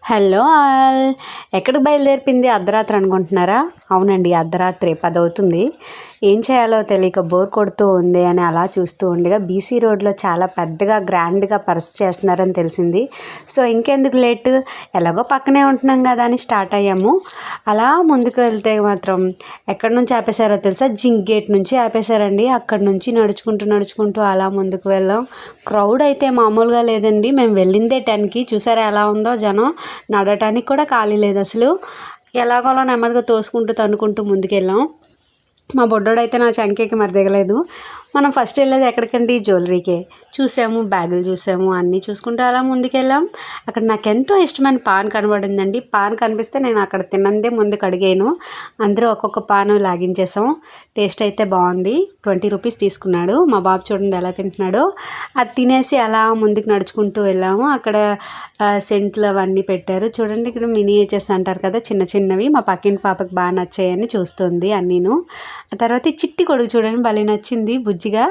Hello all. ఎక్కడికి బయలుదేరిపింది? అర్ధరాత్రి అనుకుంటున్నారా? అవునండి, అర్ధరాత్రి 10 అవుతుంది. ఏం చేయాలో తెలియక బోర్ కొడుతూ ఉంది అని అలా చూస్తూ ఉండగా బీసీ రోడ్లో చాలా పెద్దగా గ్రాండ్గా పర్స్ చేస్తున్నారని తెలిసింది. సో ఇంకెందుకు లేట్, ఎలాగో పక్కనే ఉంటున్నాం కదా అని స్టార్ట్ అయ్యాము. అలా ముందుకు వెళ్తే మాత్రం ఎక్కడి నుంచి ఆపేశారో తెలుసా? జింక్ గేట్ నుంచి ఆపేశారండి. అక్కడి నుంచి నడుచుకుంటూ అలా ముందుకు వెళ్ళాం. క్రౌడ్ అయితే మామూలుగా లేదండి. మేము వెళ్ళిందే 10కి. చూసారా ఎలా ఉందో జనం? నడవటానికి కూడా ఖాళీ లేదు అసలు. ఎలాగోలా నెమ్మదిగా తోసుకుంటూ తన్నుకుంటూ ముందుకెళ్ళాం. మా బొడ్డోడైతే నా చంకేకి మరి దిగలేదు. మనం ఫస్ట్ వెళ్ళేది ఎక్కడికండి? జ్యువెలరీకే. చూసాము, బ్యాగులు చూసాము, అన్నీ చూసుకుంటూ అలా ముందుకెళ్ళాం. అక్కడ నాకు ఎంతో ఇష్టమైన పాన్ కనబడిందండి. పాన్ కనిపిస్తే నేను అక్కడ తిన్నందే ముందుకు అడిగాను. అందరూ ఒక్కొక్క పాను లాగించేసాం. టేస్ట్ అయితే బాగుంది. 20 రూపీస్ తీసుకున్నాడు. మా బాబు చూడండి ఎలా తింటున్నాడో. అది తినేసి అలా ముందుకు నడుచుకుంటూ వెళ్ళాము. అక్కడ సెంట్లు అవన్నీ పెట్టారు చూడండి. ఇక్కడ మినియేచర్స్ అంటారు కదా, చిన్న చిన్నవి. మా పక్కింటి పాపకి బాగా నచ్చాయని చూస్తుంది అన్నీను. ఆ తర్వాత ఈ చిట్టి కొడుకు చూడండి, భలే నచ్చింది బుజ్జిగా.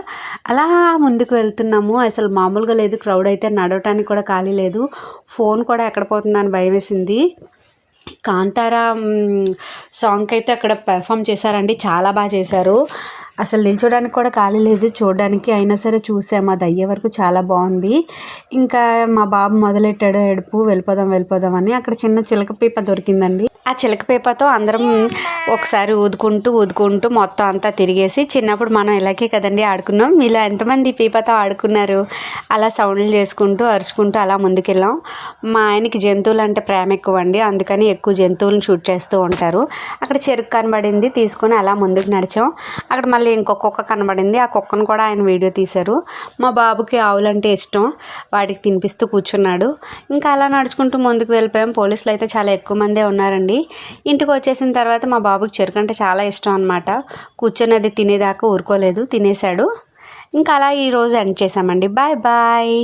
అలా ముందుకు వెళ్తున్నాము. అసలు మామూలుగా లేదు. క్రౌడ్ అయితే నడవటానికి కూడా ఖాళీ లేదు. ఫోన్ కూడా ఎక్కడ పోతుందని భయం వేసింది. కాంతారా సాంగ్కి అయితే అక్కడ పెర్ఫామ్ చేశారండి. చాలా బాగా చేశారు. అసలు నిల్చోడానికి కూడా ఖాళీ లేదు చూడడానికి. అయినా సరే చూసాము. అది అయ్యే వరకు చాలా బాగుంది. ఇంకా మా బాబు మొదలెట్టాడు ఏడుపు. వెళ్ళిపోదాం అని. అక్కడ చిన్న చిలక పీప దొరికిందండి. ఆ చిలక పీపతో అందరం ఒకసారి ఊదుకుంటూ మొత్తం అంతా తిరిగేసి, చిన్నప్పుడు మనం ఇలాగే కదండి ఆడుకున్నాం. మీలో ఎంతమంది పీపతో ఆడుకున్నారు? అలా సౌండ్లు చేసుకుంటూ అరుచుకుంటూ అలా ముందుకెళ్ళాం. మా ఆయనకి జంతువులు అంటే ప్రేమ ఎక్కువ అండి. అందుకని ఎక్కువ జంతువులను షూట్ చేస్తూ ఉంటారు. అక్కడ చెరుకు కనబడింది, తీసుకొని అలా ముందుకు నడిచాం. అక్కడ మళ్ళీ ఇంకొక కుక్క కనబడింది. ఆ కుక్కను కూడా ఆయన వీడియో తీశారు. మా బాబుకి ఆవులంటే ఇష్టం. వాటికి తినిపిస్తూ కూర్చున్నాడు. ఇంకా అలా నడుచుకుంటూ ముందుకు వెళ్ళిపోయాం. పోలీసులు అయితే చాలా ఎక్కువ మందే ఉన్నారండి. ఇంటికి వచ్చేసిన తర్వాత మా బాబుకి చెరుకు అంటే చాలా ఇష్టం అనమాట. కూర్చొని అది తినేదాకా ఊరుకోలేదు, తినేశాడు. ఇంకా అలా ఈరోజు ఎండ్ చేసామండి. Bye bye.